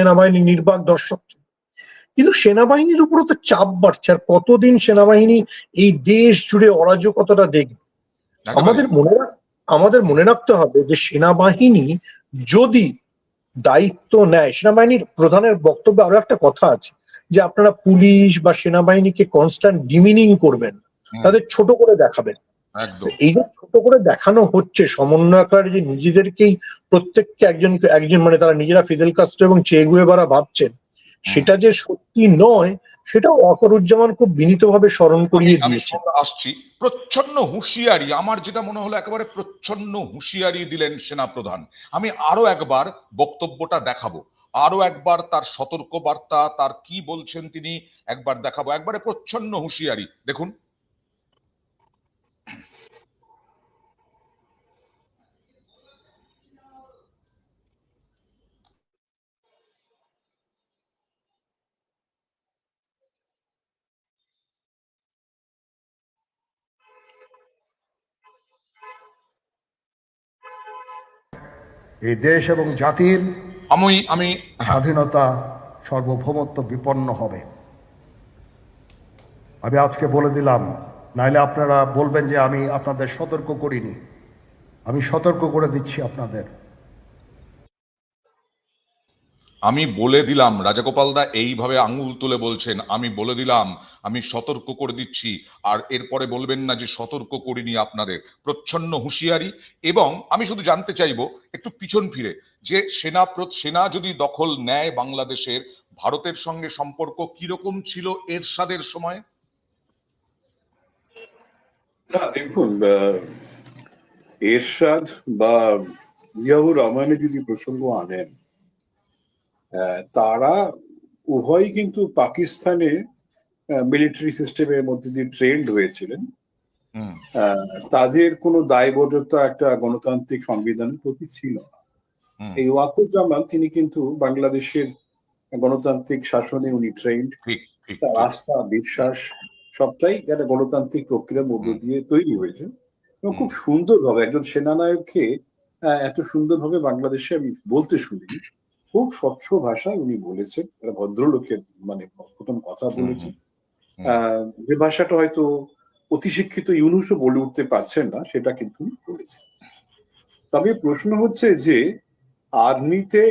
সেনাবাহিনী নির্বাক দর্শক ছিল। কিন্তু সেনাবাহিনীর উপরও তো চাপ বাড়ছে, আর কতদিন সেনাবাহিনী এই দেশ জুড়ে অরাজকতাটা দেখবে? আমাদের মনে রাখতে হবে যে সেনাবাহিনী যদি দায়িত্ব নেয়, সেনাবাহিনীর প্রধানের বক্তব্যে আরো একটা কথা আছে যে আপনারা পুলিশ বা সেনাবাহিনীকে কনস্ট্যান্ট ডিমিনিং করবেন, তাদের ছোট করে দেখাবেন। এই যে ছোট করে দেখানো হচ্ছে, সমন্বয়কারী যে নিজেদেরকেই প্রত্যেককে একজন মানে তারা নিজেরা ফিদেল কাস্ট্রো এবং চে গুয়েভারা ভাবছেন, সেটা যে সত্যি নয় সেটাও ওয়াকারুজ্জামান খুব বিনীতভাবে স্মরণ করিয়ে দিয়েছে। আসছি প্রচ্ছন্ন হুঁশিয়ারি, আমার যেটা মনে হলো একেবারে প্রচ্ছন্ন হুঁশিয়ারি দিলেন সেনাপ্রধান। আমি আরো একবার বক্তব্যটা দেখাবো, আরো একবার তার সতর্ক বার্তা, তার কি বলছেন তিনি একবার দেখাবো, একবারে প্রচ্ছন্ন হুঁশিয়ারি দেখুন। এই দেশ এবং জাতির আমি স্বাধীনতা সার্বভৌমত্ব বিপন্ন হবে। আমি আজকে বলে দিলাম, নাইলে আপনারা বলবেন যে আমি আপনাদের সতর্ক করিনি। আমি সতর্ক করে দিচ্ছি আপনাদের। আমি বলে দিলাম, রাজাগোপাল দা এইভাবে আঙুল তুলে বলছেন, আমি বলে দিলাম, আমি সতর্ক করে দিচ্ছি। আর এরপরে বলবেন না যে সতর্ক করিনি আপনাদের। প্রচ্ছন্ন হুঁশিয়ারি। এবং আমি শুধু জানতে চাইবো একটু পিছন ফিরে, যে সেনা যদি দখল নেয় বাংলাদেশের, ভারতের সঙ্গে সম্পর্ক কিরকম ছিল এরশাদের সময়? না দেখুন, এরশাদ বা জিয়াউর রহমানের যদি প্রসঙ্গ আনেন, তারা উভয়ই কিন্তু পাকিস্তানের মিলিটারি সিস্টেমের মধ্যে দিয়ে ট্রেন্ড হয়েছিলেন। তাদের কোনো দায়বদ্ধতা একটা গণতান্ত্রিক সংবিধানের প্রতি ছিল না। এই ওয়াকুজ্জামান তিনি কিন্তু বাংলাদেশের গণতান্ত্রিক শাসনে উনি ট্রেন্ড, তার আস্থা বিশ্বাস সবটাই একটা গণতান্ত্রিক প্রক্রিয়ার মধ্য দিয়ে তৈরি হয়েছে। এবং খুব সুন্দরভাবে একজন সেনানায়ককে এত সুন্দরভাবে বাংলাদেশে আমি বলতে শুনিনি। খুব স্বচ্ছ ভাষায় উনি বলেছেন, ভদ্রলোকের মানে প্রথম কথা বলেছেন, যে ভাষাটা হয়তো অতি শিক্ষিত ইউনুসও বলে উঠতে পারছেন না, সেটা কিন্তু বলেছেন। তবে প্রশ্ন হচ্ছে যে আর্মিতে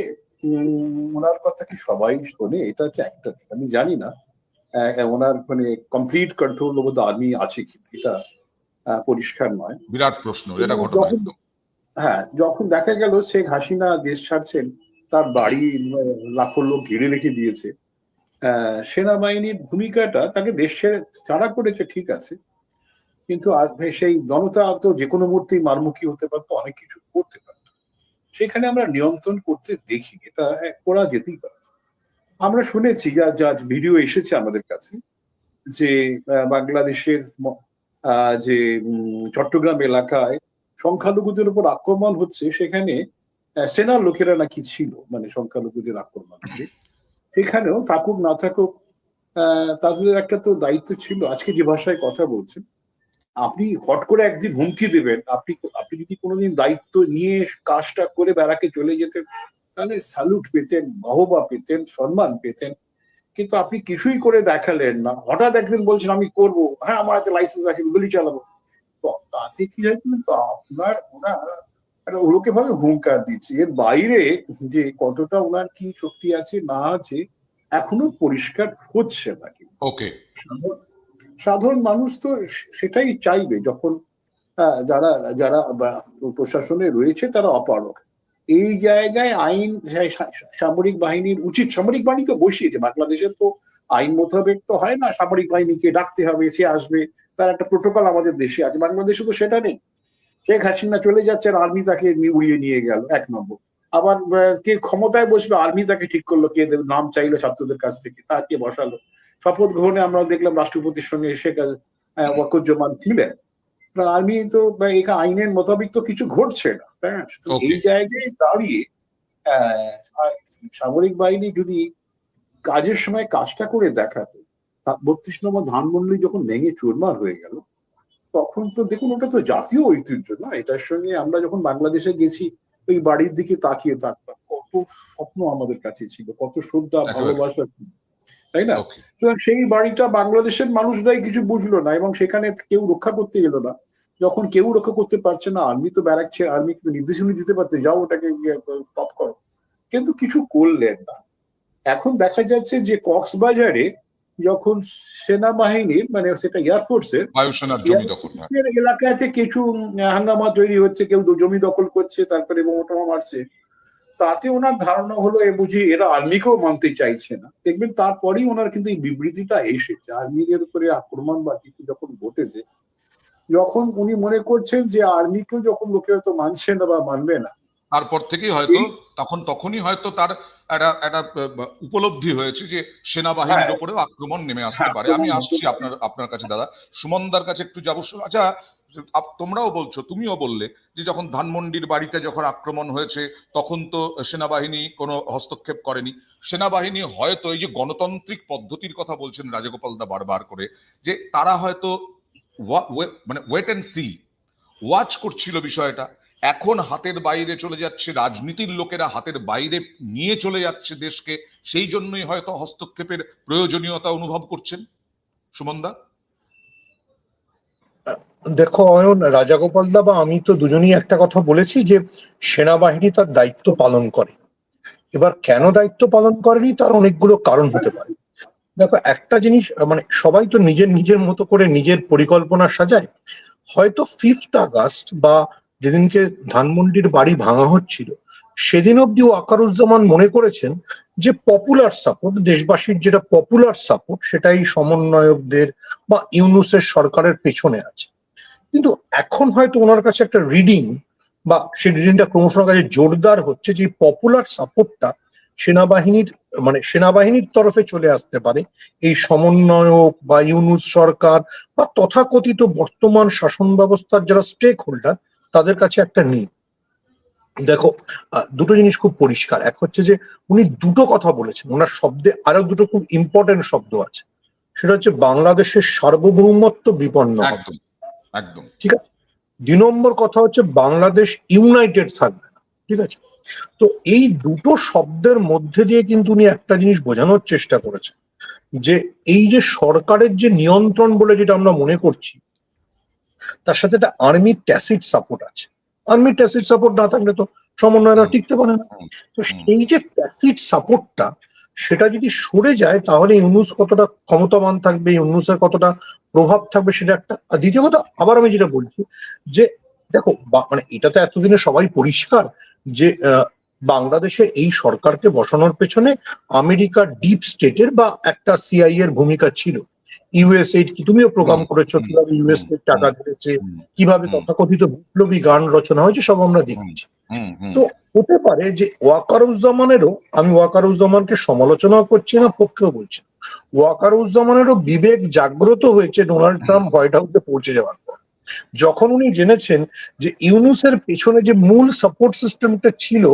ওনার কথা কি সবাই শোনে? এটা হচ্ছে একটা দিক। আমি জানি না ওনার মানে complete control over the army আছে কি, এটা পরিষ্কার নয়। বিরাট প্রশ্ন। হ্যাঁ, যখন দেখা গেল শেখ হাসিনা দেশ ছাড়ছেন, তার বাড়ি লাখো লোক ঘিরে রেখে দিয়েছে, সেনাবাহিনীর ভূমিকাটা তাকে দেশ ছেড়ে ছাড়া করেছে, ঠিক আছে, কিন্তু সেই জনতা তো যে কোনো মুহূর্তেই মারমুখী হতে পারতো, অনেক কিছু করতে পারতো। সেখানে আমরা নিয়ন্ত্রণ করতে দেখি, এটা করা যেতেই পারে। আমরা শুনেছি, যা ভিডিও এসেছে আমাদের কাছে, যে বাংলাদেশের যে চট্টগ্রাম এলাকায় সংখ্যালঘুদের উপর আক্রমণ হচ্ছে, সেখানে সেনার লোকেরা নাকি ছিল, মানে সংখ্যালঘুদের আক্রমণ, সেখানেও থাকুক না থাকুক তাদের একটা তো দায়িত্ব ছিল। আজকে যে ভাষায় কথা বলছেন, আপনি হট করে একদিন হুমকি দেবেন, আপনি যদি কোনোদিন দায়িত্ব নিয়ে কাজটা করে বেড়াকে চলে যেতেন, তাহলে স্যালুট পেতেন, বাহবা পেতেন, সম্মান পেতেন। কিন্তু আপনি কিছুই করে দেখালেন না, হঠাৎ একদিন বলছেন আমি করবো, হ্যাঁ আমার হাতে লাইসেন্স আছে, গুলি চালাবো। তো তাতে কি হয়েছে, তো ওনাকে ভাবে হুঙ্কার দিচ্ছে। এর বাইরে যে কতটা ওনার কি শক্তি আছে না আছে এখনো পরিষ্কার হচ্ছে না। সাধারণ মানুষ তো সেটাই চাইবে, যখন যারা যারা প্রশাসনে রয়েছে তারা অপারক। এই জায়গায় আইন, সামরিক বাহিনীর উচিত, সামরিক বাহিনী তো বসিয়েছে, বাংলাদেশের তো আইন মোতাবেক তো হয় না, সামরিক বাহিনীকে ডাকতে হবে, সে আসবে, তার একটা প্রোটোকল আমাদের দেশে আছে। বাংলাদেশে তো সেটা নেই। শেখ হাসিনা চলে যাচ্ছেন, আর্মি তাকে উড়িয়ে নিয়ে গেল, এক নম্বর। আবার কে ক্ষমতায় বসবে, আর্মি তাকে ঠিক করলো, কে নাম চাইলো ছাত্রদের কাছ থেকে, তাকে বসালো। শপথ গ্রহণে আমরা দেখলাম রাষ্ট্রপতির সঙ্গে শেখ ওয়াকুজ্জামান ছিলেন। আর্মি তো আইনের মোতাবেক তো কিছু ঘটছে না। হ্যাঁ, এই জায়গায় দাঁড়িয়ে সামরিক বাহিনী যদি কাজের সময় কাজটা করে দেখাতো, ৩২ নম্বর ধানমন্ডলী যখন ভেঙে চুরমার হয়ে গেল, তখন তো দেখুন, ওটা তো জাতীয় ঐতিহ্য না। এটার সঙ্গে আমরা যখন বাংলাদেশে গেছি, ওই বাড়ির দিকে তাকিয়ে থাকতাম, কত কত স্বপ্ন আমাদের কাছে ছিল, কত শ্রদ্ধা একেবারে। ভালোবাসা ছিল, তাই না? ওকে। সুতরাং সেই বাড়িটা বাংলাদেশের মানুষরাই কিছু বুঝলো না এবং সেখানে কেউ রক্ষা করতে গেল না। যখন কেউ রক্ষা করতে পারছে না, আর্মি তো ব্যারাক ছেড়ে, আর্মি কিন্তু নির্দেশনা দিতে পারতে, যাও ওটাকে স্টপ করো, কিন্তু কিছু করলেন না। এখন দেখা যাচ্ছে যে কক্সবাজারে যখন সেনাবাহিনীর, মানে সেটা এয়ারফোর্সের বায়ুসেনার জমি দখল। হ্যাঁ। এলাকাতে কিছু হাঙ্গামা তৈরি হচ্ছে, কেউ জমি দখল করছে, তারপরে বোমা মারছে, তাতে ওনার ধারণা হলো এ বুঝি এরা আর্মিকেও মানতে চাইছে না। দেখবেন তারপরেই ওনার কিন্তু এই বিবৃতিটা এসেছে, আর্মিদের উপরে আক্রমণ বা কিছু যখন ঘটেছে, যখন উনি মনে করছেন যে আর্মিকেও যখন লোকে হয়তো মানছে না বা মানবে না, তারপর থেকেই হয়তো তখনই হয়তো তার একটা উপলব্ধি হয়েছে যে সেনাবাহিনীর উপরেও আক্রমণ নেমে আসতে পারে। আমি আসছি আপনার কাছে দাদা, সুমনদার কাছে একটু যাবো। আচ্ছা, তোমরাও বলছো, তুমিও বললে যে যখন ধানমন্ডির বাড়িতে যখন আক্রমণ হয়েছে তখন তো সেনাবাহিনী কোনো হস্তক্ষেপ করেনি। সেনাবাহিনী হয়তো এই যে গণতান্ত্রিক পদ্ধতির কথা বলছেন রাজগোপাল দা বারবার করে, যে তারা হয়তো মানে ওয়েট এন্ড সি, ওয়াচ করছিল বিষয়টা। এখন হাতের বাইরে চলে যাচ্ছে, রাজনীতির লোকেরা হাতের বাইরে নিয়ে চলে যাচ্ছে দেশকে, সেই জন্যই হয়তো হস্তক্ষেপের প্রয়োজনীয়তা অনুভব করছেন। সুমনদা? দেখো অয়ন, রাজাগোপাল দা বা আমি তো দুজনেই একটা কথা বলেছি যে সেনাবাহিনী তার দায়িত্ব পালন করে। এবার কেন দায়িত্ব পালন করেনি তার অনেকগুলো কারণ হতে পারে। দেখো একটা জিনিস, মানে সবাই তো নিজের নিজের মতো করে নিজের পরিকল্পনা সাজায়। হয়তো 5th আগস্ট বা যেদিনকে ধানমন্ডির বাড়ি ভাঙা হচ্ছিল সেদিন অব্দি ওয়াকারুজ্জামান মনে করেছেন যে পপুলার সাপোর্ট, দেশবাসীর যেটা পপুলার সাপোর্ট, সেটাই সমন্বয়কদের বা ইউনূসের সরকারের পেছনে আছে। কিন্তু এখন হয়তো ওনার কাছে একটা রিডিং, বা সেই রিডিংটা ক্রমশ ওনার কাছে জোরদার হচ্ছে যে পপুলার সাপোর্টটা সেনাবাহিনীর তরফে চলে আসতে পারে, এই সমন্বয়ক বা ইউনূস সরকার বা তথাকথিত বর্তমান শাসন ব্যবস্থার যারা স্টেক হোল্ডার তাদের কাছে একটা নেই। দেখো, দুটো জিনিস খুব পরিষ্কার। এক হচ্ছে যে উনি দুটো কথা বলেছেন, ওনার শব্দে আরো দুটো খুব ইম্পর্টেন্ট শব্দ আছে। সেটা হচ্ছে বাংলাদেশের সার্বভৌমত্ব বিপন্ন হবে। একদম একদম। ঠিক আছে। 2 নম্বর কথা হচ্ছে বাংলাদেশ ইউনাইটেড থাকবে না। ঠিক আছে। তো এই দুটো শব্দের মধ্যে দিয়ে কিন্তু উনি একটা জিনিস বোঝানোর চেষ্টা করেছেন, যে এই যে সরকারের যে নিয়ন্ত্রণ বলে যেটা আমরা মনে করছি, তার সাথে একটা আর্মির ট্যাসিট সাপোর্ট আছে। আর্মির ট্যাসিট সাপোর্ট না থাকলে তো সমন্বয়রা টিকতে পারে না। তো সেই যে ট্যাসিট সাপোর্টটা, সেটা যদি সরে যায় তাহলে ইউনূস কতটা ক্ষমতাবান থাকবে, ইউনূসের কতটা প্রভাব থাকবে, সেটা একটা। আর দ্বিতীয় কথা, আবার আমি যেটা বলছি যে দেখো, মানে এটা তো এতদিনে সবাই পরিষ্কার যে বাংলাদেশের এই সরকারকে বসানোর পেছনে আমেরিকার ডিপ স্টেটের বা একটা সিআই এর ভূমিকা ছিল। ইউএসএইড কি তুমিও প্রোগ্রাম করেছো, কিভাবে ইউএসএইড টাকা ধরেছে, কিভাবে তথাকথিত বিপ্লবী গান রচনা হয়েছে, সব আমরা দেখেছি। তো হতে পারে যে ওয়াকারুজ্জামানেরও, আমি ওয়াকারুজ্জামানকে সমালোচনা করছি না, পক্ষেও বলছি, ওয়াকারুজ্জামানেরও বিবেক জাগ্রত হয়েছে ডোনাল্ড ট্রাম্প হোয়াইট হাউসে পৌঁছে যাওয়ার পর, যখন উনি জেনেছেন যে ইউনূসের পেছনে যে মূল সাপোর্ট সিস্টেমটা ছিল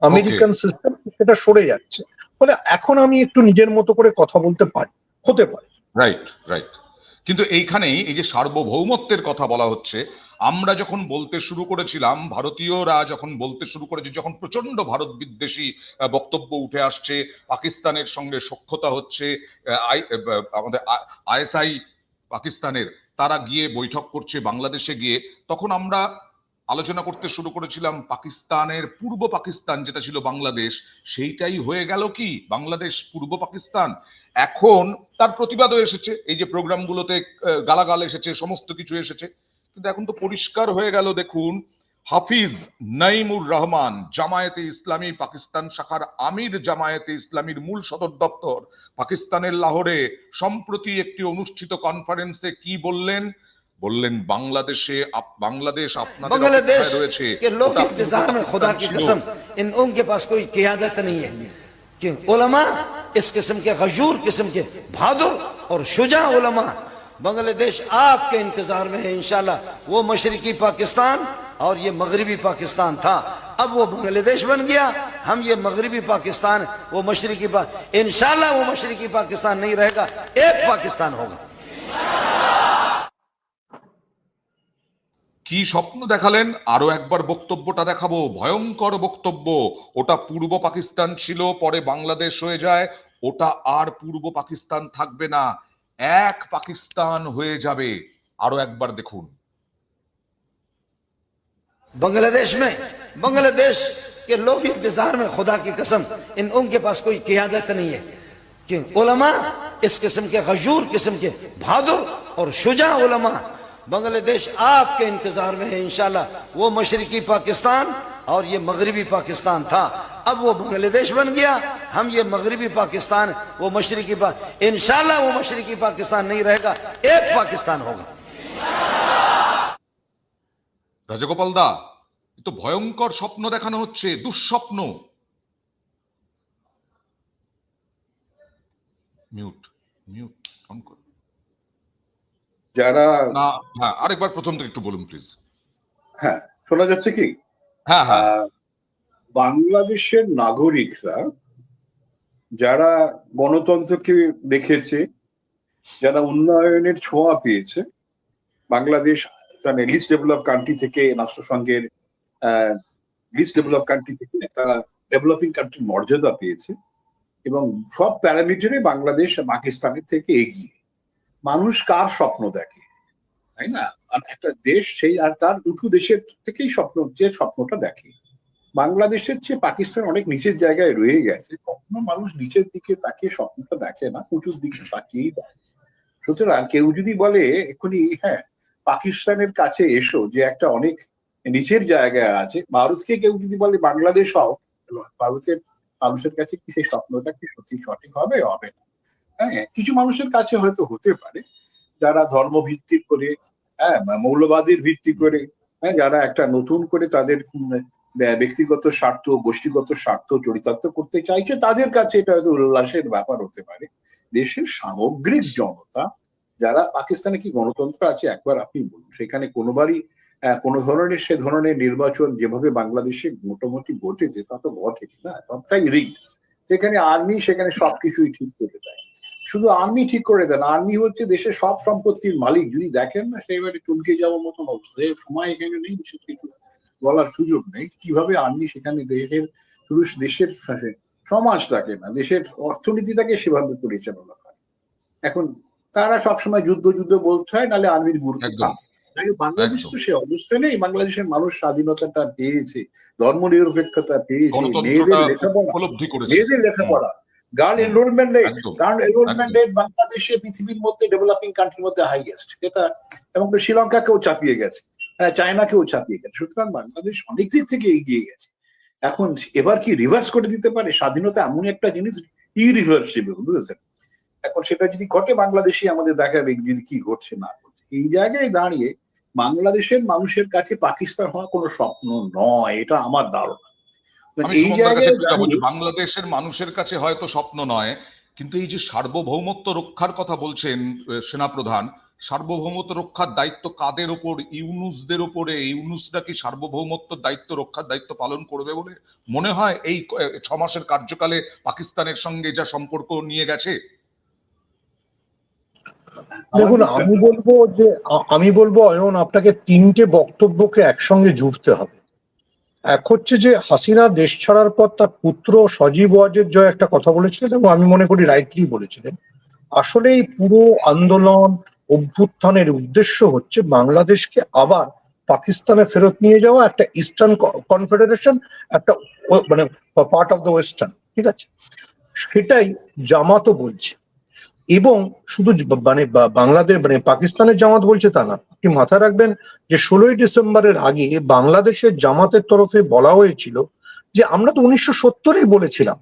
আমেরিকান সিস্টেম, সেটা সরে যাচ্ছে। ফলে এখন আমি একটু নিজের মতো করে কথা বলতে পারি, হতে পারে। Right right. কিন্তু এইখানেই এই যে সার্বভৌমত্বের কথা বলা হচ্ছে, আমরা যখন বলতে শুরু করেছিলাম, ভারতীয়রা যখন বলতে শুরু করেছে, যখন প্রচন্ড ভারত বিদ্বেষী বক্তব্য উঠে আসছে, পাকিস্তানের সঙ্গে সখ্যতা হচ্ছে, আমাদের আইএসআই পাকিস্তানের, তারা গিয়ে বৈঠক করছে বাংলাদেশে গিয়ে, তখন আমরা আলোচনা করতে শুরু করেছিলাম পাকিস্তানের পূর্ব পাকিস্তান যেটা ছিল বাংলাদেশ, সেইটাই হয়ে গেল কি বাংলাদেশ পূর্ব পাকিস্তান। এখন তার প্রতিবাদও এসেছে, এই যে প্রোগ্রামগুলোতে গালাগাল এসেছে, সমস্ত কিছু এসেছে, কিন্তু এখন তো পরিষ্কার হয়ে গেল। দেখুন, হাফিজ নাইমুর রহমান, জামায়াতে ইসলামী পাকিস্তান শাখার আমির, জামায়াতে ইসলামীর মূল সদর দপ্তর পাকিস্তানের লাহোরে, সম্প্রতি একটি অনুষ্ঠিত কনফারেন্সে কি বললেন? বললেন বাংলাদেশ আপনাদের অপেক্ষায় রয়েছে। के लोग इंतजार में, खुदा की कसम इन उनके पास कोई क़ियादत नहीं है कि उलमा इस किस्म के गजूर किस्म के बहादुर और शुजा उलमा बांग्लादेश आपके इंतजार में है। इंशाल्लाह वो मशरिकी पाकिस्तान और ये मगरिबी पाकिस्तान था, अब वो बांग्लादेश बन गया, हम ये मगरिबी पाकिस्तान, वो मशरिकी इंशाल्लाह वो मशरिकी पाकिस्तान नहीं रहेगा, एक पाकिस्तान होगा। কি স্বপ্ন দেখালেন? আরো একবার বক্তব্যটা দেখাবো, ভয়ঙ্কর বক্তব্য। ওটা পূর্ব পাকিস্তান ছিল, পরে বাংলাদেশ হয়ে যায়, ওটা আর পূর্ব পাকিস্তান থাকবে না, এক পাকিস্তান হয়ে যাবে। আরো একবার দেখুন। बांग्लादेश में बांग्लादेश के लोग इंतजार में, खुदा की कसम उनके पास कोई क़ियादत नहीं है कि उलमा इस किस्म के गजूर किस्म के बहादुर और शुजा उलमा बांग्लादेश आपके इंतजार में है। इंशाल्लाह वो मशरिकी पाकिस्तान और ये मगरिबी पाकिस्तान था, अब वो बांग्लादेश बन गया, हम ये मगरिबी पाकिस्तान, वो मशरिकी इंशाल्लाह वो मशरिकी पाकिस्तान नहीं रहेगा, एक पाकिस्तान होगा। রাজগোপাল দা, এ তো ভয়ঙ্কর স্বপ্ন দেখানো হচ্ছে, দুঃস্বপ্ন। মিউট মিউট অন করুন। যারা না, হ্যাঁ, আরেকবার প্রথম থেকে একটু বলুন প্লিজ। হ্যাঁ, শোনা যাচ্ছে কি? হ্যাঁ হ্যাঁ। বাংলাদেশের নাগরিকরা যারা গণতন্ত্রকে দেখেছে, যারা উন্নয়নের ছোঁয়া পেয়েছে, বাংলাদেশ মানে লিস্ট ডেভেলপ কান্ট্রি থেকে রাষ্ট্রসংঘের লিস্ট ডেভেলপ কান্ট্রি থেকে একটা ডেভেলপিং কান্ট্রির মর্যাদা পেয়েছে এবং সব প্যারামিটারে বাংলাদেশ পাকিস্তানের থেকে এগিয়ে। মানুষ কার স্বপ্ন দেখে, তাই না? আর একটা দেশ সেই আর তার উঁচু দেশের থেকেই স্বপ্নটা দেখে। বাংলাদেশের চেয়ে পাকিস্তান অনেক নিচের জায়গায় রয়ে গেছে, কখনো মানুষ নিচের দিকে তাকিয়ে স্বপ্নটা দেখে না, উঁচুর দিকে তাকিয়েই দেখে। সুতরাং কেউ যদি বলে এক্ষুনি হ্যাঁ পাকিস্তানের কাছে এসো, যে একটা অনেক নিচের জায়গায় আছে, ভারতকে কেউ যদি বলে বাংলাদেশ হও, ভারতের মানুষের কাছে কি সেই স্বপ্নটা কি সঠিক হবে? হবে না। হ্যাঁ, কিছু মানুষের কাছে হয়তো হতে পারে, যারা ধর্ম ভিত্তি করে, হ্যাঁ মৌলবাদীর ভিত্তি করে, হ্যাঁ যারা একটা নতুন করে তাদের ব্যক্তিগত স্বার্থ, গোষ্ঠীগত স্বার্থ চরিতার্থ করতে চাইছে, তাদের কাছে এটা হয়তো উল্লাসের ব্যাপার হতে পারে। দেশের সামগ্রিক জনতা যারা, পাকিস্তানে কি গণতন্ত্র আছে একবার আপনি বলুন? সেখানে কোনো ধরনের সে ধরনের নির্বাচন যেভাবে বাংলাদেশে মোটামুটি ঘটেছে তা তো ঘটে না, সবটাই রিগড। সেখানে আর্মি সেখানে সবকিছুই ঠিক করে দেয়। শুধু আর্মি ঠিক করে দেয় না, আর্মি হচ্ছে দেশের সব সম্পত্তির মালিক। যদি দেখেন না, সেইবারে চমকে যাওয়ার মতন অবস্থা। সময় এখানে নেই, বিশেষ কিছু বলার সুযোগ নেই কিভাবে আর্মি সেখানে দেশের সমাজটাকে না, দেশের অর্থনীতিটাকে সেভাবে পরিচালনা করে। এখন তারা সবসময় যুদ্ধ বলতে হয়, নাহলে আর্মির গুরুত্ব থাকে। বাংলাদেশ তো সে অবস্থা নেই। বাংলাদেশের মানুষ স্বাধীনতাটা পেয়েছে, ধর্ম নিরপেক্ষতা পেয়েছে, মেয়েদের লেখাপড়া, গার্ল এনরোলমেন্ট রেট বাংলাদেশে পৃথিবীর মধ্যে ডেভেলপিং কান্ট্রির মধ্যে হাইয়েস্ট, এটা এবং শ্রীলঙ্কাকেও চাপিয়ে গেছে, চায়নাকেও চাপিয়ে গেছে। সুতরাং বাংলাদেশ অনেক দিক থেকে এগিয়ে গেছে। এখন এবার কি রিভার্স করে দিতে পারে? স্বাধীনতা এমন একটা জিনিস ইরিভার্সিবল, বুঝেছেন? এখন সেটা যদি ঘটে, বাংলাদেশে আমাদের দেখাবে যদি কি ঘটছে না ঘটছে। এই জায়গায় দাঁড়িয়ে বাংলাদেশের মানুষের কাছে পাকিস্তান হওয়া কোনো স্বপ্ন নয়, এটা আমার ধারণা। এই জায়গায় বাংলাদেশের মানুষের কাছে হয়তো স্বপ্ন নয়, কিন্তু এই যে সার্বভৌমত্ব রক্ষার কথা বলছেন সেনাপ্রধান, সার্বভৌমত্ব রক্ষার দায়িত্ব কাদের ওপর? ইউনূসদের ওপরে। ইউনূসরা কি সার্বভৌমত্ব দায়িত্ব রক্ষার দায়িত্ব পালন করবে বলে মনে হয় এই 6 মাসের কার্যকালে পাকিস্তানের সঙ্গে যা সম্পর্ক নিয়ে গেছে? দেখুন, আমি বলবো অয়ন, আপনাকে 3টে বক্তব্যকে একসঙ্গে জুড়তে হবে। এক হচ্ছে যে হাসিনা দেশ ছাড়ার পর তার পুত্র সজীব ওয়াজেদ জয় একটা কথা বলেছিলেন, এবং আমি মনে করি রাইটলি বলেছিলেন। আসলে এই পুরো আন্দোলন অভ্যুত্থানের উদ্দেশ্য হচ্ছে বাংলাদেশকে আবার পাকিস্তানে ফেরত নিয়ে যাওয়া, একটা ইস্টার্ন কনফেডারেশন, একটা মানে পার্ট অফ দ্য ওয়েস্টার্ন, ঠিক আছে? সেটাই জামাতও বলছে। এবং শুধু বাংলাদেশ পাকিস্তানের জামাত বলছে তা না, আপনি মাথায় রাখবেন যে 16ই ডিসেম্বরের আগে বাংলাদেশের জামাতের তরফে বলা হয়েছিল যে আমরা তো 1970-এই বলেছিলাম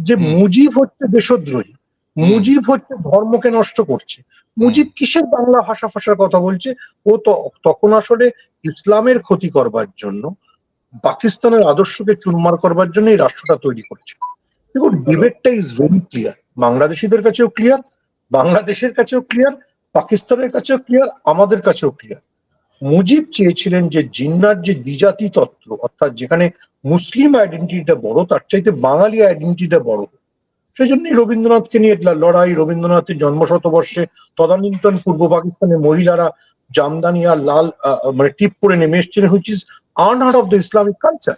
যে মুজিব হচ্ছে দেশদ্রোহী, মুজিব হচ্ছে ধর্মকে নষ্ট করছে। মুজিব কিসের বাংলা ভাষার কথা বলছে? ও তো তখন আসলে ইসলামের ক্ষতি করবার জন্য, পাকিস্তানের আদর্শকে চুরমার করবার জন্য এই রাষ্ট্রটা তৈরি করছে। দেখুন, ডিবেটটা ইজ ভেরি ক্লিয়ার, বাংলাদেশিদের কাছেও ক্লিয়ার, বাংলাদেশের কাছেও ক্লিয়ার, পাকিস্তানের কাছেও ক্লিয়ার, আমাদের কাছেও ক্লিয়ার। মুজিব চেয়েছিলেন যে জিন্নার যে দ্বিজাতি তত্ত্ব, অর্থাৎ যেখানে মুসলিম আইডেন্টিটিটা বড়, তার চাইতে বাঙালি আইডেন্টিটিটা বড়। সেই জন্যই রবীন্দ্রনাথকে নিয়ে লড়াই, রবীন্দ্রনাথের জন্মশতবর্ষে তদানীন্তন পূর্ব পাকিস্তানের মহিলারা জামদানি আর লাল মানে টিপ পরে নেমে এসেছিলেন, which is unheard of the Islamic culture.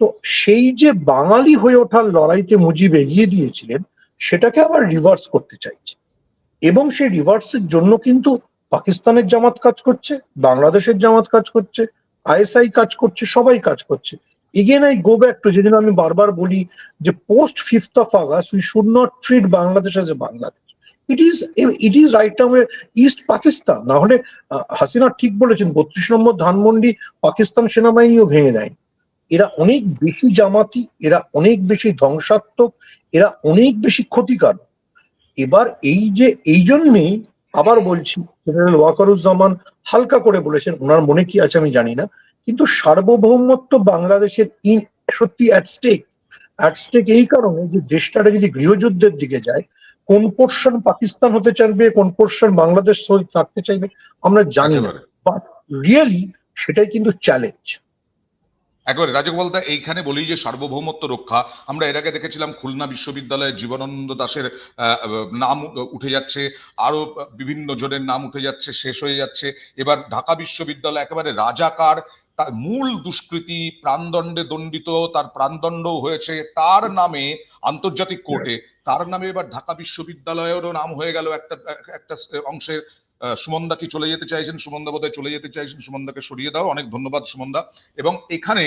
তো সেই যে বাঙালি হয়ে ওঠার লড়াইতে মুজিব এগিয়ে দিয়েছিলেন, সেটাকে আবার রিভার্স করতে চাইছে। এবং সেই রিভার্সের জন্য কিন্তু পাকিস্তানের জামাত কাজ করছে, বাংলাদেশের জামাত কাজ করছে, আইএসআই কাজ করছে, সবাই কাজ করছে। Again I go back to যেদিন আমি বারবার বলি যে post 5th of August we should not treat Bangladesh as a Bangladesh. It is right now east Pakistan. না হলে হাসিনা ঠিক বলেছেন, 32 নম্বর ধানমন্ডি পাকিস্তান সেনাবাহিনীও ভেঙে দেয়। এরা অনেক বেশি জামাতি, এরা অনেক বেশি ধ্বংসাত্মক, এরা অনেক বেশি ক্ষতিকারক। এবার এই জন্যেই আবার বলছি, জেনারেল ওয়াকারুজ্জামান হালকা করে বলেছেন, ওনার মনে কি আছে আমি জানি না, কিন্তু সার্বভৌমত্ব বাংলাদেশের সত্যি অ্যাট স্টেক এই কারণে যে দেশটাটা যদি গৃহযুদ্ধের দিকে যায়, কোন পোর্শন পাকিস্তান হতে চাইবে, কোন পোর্শন বাংলাদেশ থাকতে চাইবে আমরা জানি না, বাট রিয়েলি সেটাই কিন্তু চ্যালেঞ্জ। একেবারে রাজগোপাল দা, এইখানে বলি যে সার্বভৌমত্ব রক্ষা, আমরা এর আগে দেখেছিলাম খুলনা বিশ্ববিদ্যালয়ের জীবনানন্দ দাশের নাম উঠে যাচ্ছে, আরো বিভিন্ন জনের নাম উঠে যাচ্ছে, শেষ হয়ে যাচ্ছে। এবার ঢাকা বিশ্ববিদ্যালয় একেবারে রাজাকার, তার মূল দুষ্কৃতি, প্রাণদণ্ডে দণ্ডিত, তার প্রাণদণ্ড হয়েছে তার নামে আন্তর্জাতিক কোর্টে, তার নামে এবার ঢাকা বিশ্ববিদ্যালয়েরও নাম হয়ে গেল একটা একটা অংশের। সুমনদা কি চলে যেতে চাইছেন? সুমনদা বোধহয় চলে যেতে চাইছেন, সুমনদাকে সরিয়ে দাও। অনেক ধন্যবাদ সুমনদা। এবং এখানে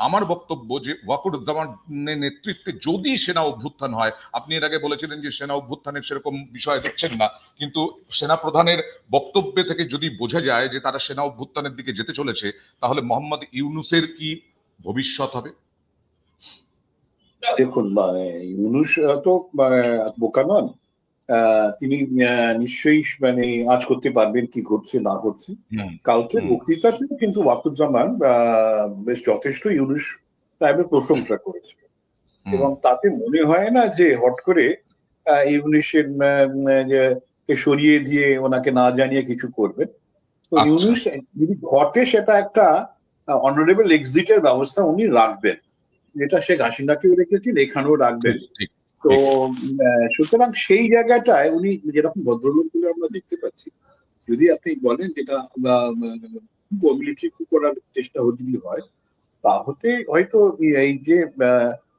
আমার বক্তব্য যে ওয়াকারুজ্জামানের নেতৃত্বে যদি সেনা অভ্যুত্থান হয়, আপনি এর আগে বলেছিলেন যে সেনা অভ্যুত্থানের সেরকম বিষয় দেখছেন না, কিন্তু সেনা প্রধানের বক্তব্যে থেকে যদি বোঝা যায় যে তারা সেনা অভ্যুত্থানের দিকে যেতে চলেছে, তাহলে মোহাম্মদ ইউনূসের কি ভবিষ্যৎ হবে? দেখুন, ইউনূস তো বোকা নন। তিনি নিশ্চয়ই আজ করতে পারবেন কি ঘটছে না ঘটছে। কালকে বক্তৃতাতে কিন্তু ওয়াকারুজ্জামান বেশ যথেষ্ট ইউনূস সাহেবের প্রশংসা করেছে, এবং তাতে মনে হয় না যে হট করে ইউনূসের কে সরিয়ে দিয়ে ওনাকে না জানিয়ে কিছু করবেন। তো ইউনূস যদি ঘটে সেটা একটা অনারেবল এক্সিটের ব্যবস্থা উনি রাখবেন, যেটা শেখ হাসিনাকেও রেখেছেন, এখানেও রাখবেন। তো সুতরাং সেই জায়গাটায় উনি যেরকম ভদ্রলোকগুলো আমরা দেখতে পাচ্ছি, যদি আপনি বলেন যেটা মিলিটারি কু করার চেষ্টা যদি হয়, তাহলে হয়তো এই যে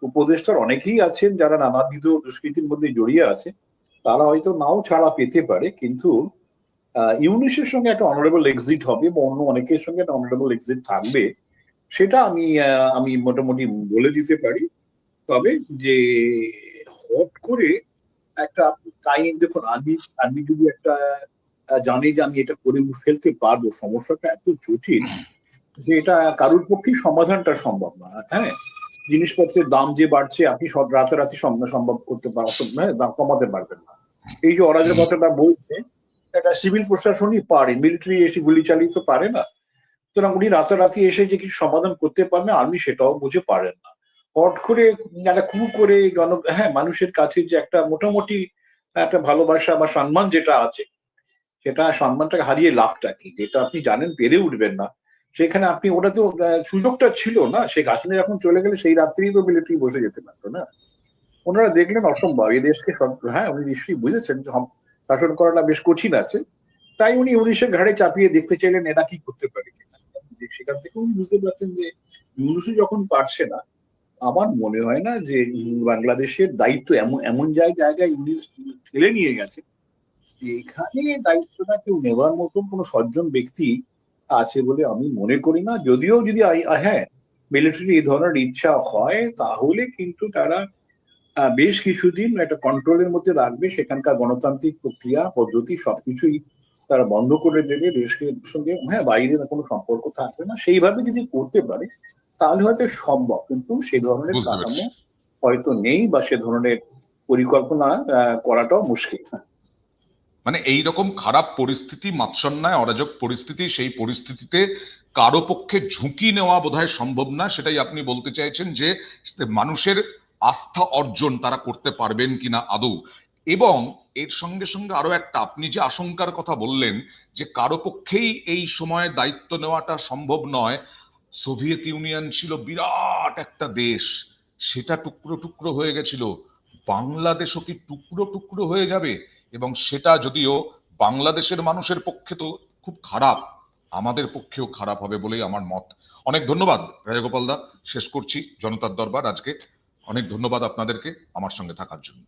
উপদেষ্টার অনেকেই আছেন যারা নানাবিধ দুষ্কৃতির মধ্যে জড়িয়ে আছে, তারা হয়তো নাও ছাড়া পেতে পারে, কিন্তু ইউনূসের সঙ্গে একটা অনারেবল এক্সিট হবে এবং অন্য অনেকের সঙ্গে একটা অনারেবল এক্সিট থাকবে, সেটা আমি মোটামুটি বলে দিতে পারি। তবে যে হট করে একটা তাই দেখুন, আমি যদি একটা জানি যে আমি এটা করে ফেলতে পারবো, সমস্যাটা এত জটিল যে এটা কারোর পক্ষেই সমাধানটা সম্ভব না। হ্যাঁ, জিনিসপত্রের দাম যে বাড়ছে, আপনি সব রাতারাতি সম্ভব করতে পারবেন, দাম কমাতে পারবেন না। এই যে অরাজকতাটা বলছে, এটা সিভিল প্রশাসনই পারে, মিলিটারি এসে গুলি চালিয়ে তো পারে না। সুতরাং উনি রাতারাতি এসে যে কিছু সমাধান করতে পারবে, আর্মি সেটাও বুঝে পারেন না। হট করে একটা কু করে মানুষের কাছে যে একটা মোটামুটি একটা ভালোবাসা বা সম্মান যেটা আছে, সেটা সম্মানটাকে হারিয়ে লাভটা কি, যেটা আপনি জানেন পেরে উঠবেন না, সেখানে আপনি ওটা তো সুযোগটা ছিল না। শেখ হাসিনা যখন চলে গেলে সেই রাত্রেই তো মিলিটারি বসে যেতে পারতো না। ওনারা দেখলেন অসম্ভব, এই দেশকে উনি নিশ্চয়ই বুঝেছেন শাসন করাটা বেশ কঠিন আছে, তাই উনি 19-এর ঘাড়ে চাপিয়ে দেখতে চাইলেন এরা কি করতে পারে কিনা। সেখান থেকে উনি বুঝতে পারছেন যে ইউনূসই যখন পারছে না, আমার মনে হয় না যে বাংলাদেশের দায়িত্ব এমন জায়গায় ইউনূস ঠেলে নিয়ে গেছে যে এখানে দায়িত্বটা কেউ নেবার মতন কোনো সজ্জন ব্যক্তি আছে বলে আমি মনে করি না। যদিও যদি মিলিটারি এই ধরনের ইচ্ছা হয়, তাহলে কিন্তু তারা বেশ কিছুদিন একটা কন্ট্রোলের মধ্যে রাখবে, সেখানকার গণতান্ত্রিক প্রক্রিয়া পদ্ধতি সবকিছুই তারা বন্ধ করে দেবে, দেশের সঙ্গে বাইরে কোনো সম্পর্ক থাকবে না। সেইভাবে যদি করতে পারে তাহলে হয়তো সম্ভব, কিন্তু সে ধরনের কাঠামো হয়তো নেই বা সে ধরনের পরিকল্পনা করাটাও মুশকিল। মানে এইরকম খারাপ পরিস্থিতি, মাৎসন্যায় অরাজক পরিস্থিতি, সেই পরিস্থিতিতে কারো পক্ষে ঝুঁকি নেওয়া বোধহয় সম্ভব না। সেটাই আপনি বলতে চাইছেন যে মানুষের আস্থা অর্জন তারা করতে পারবেন কিনা আদৌ। এবং এর সঙ্গে সঙ্গে আরো একটা, আপনি যে আশঙ্কার কথা বললেন যে কারো পক্ষেই এই সময় দায়িত্ব নেওয়াটা সম্ভব নয়। সোভিয়েত ইউনিয়ন ছিল বিরাট একটা দেশ, সেটা টুকরো টুকরো হয়ে গেছিল। বাংলাদেশও কি টুকরো টুকরো হয়ে যাবে? এবং সেটা যদিও বাংলাদেশের মানুষের পক্ষে তো খুব খারাপ, আমাদের পক্ষেও খারাপ হবে বলেই আমার মত। অনেক ধন্যবাদ রাজাগোপাল দা, শেষ করছি জনতার দরবার আজকে। অনেক ধন্যবাদ আপনাদেরকে আমার সঙ্গে থাকার জন্য।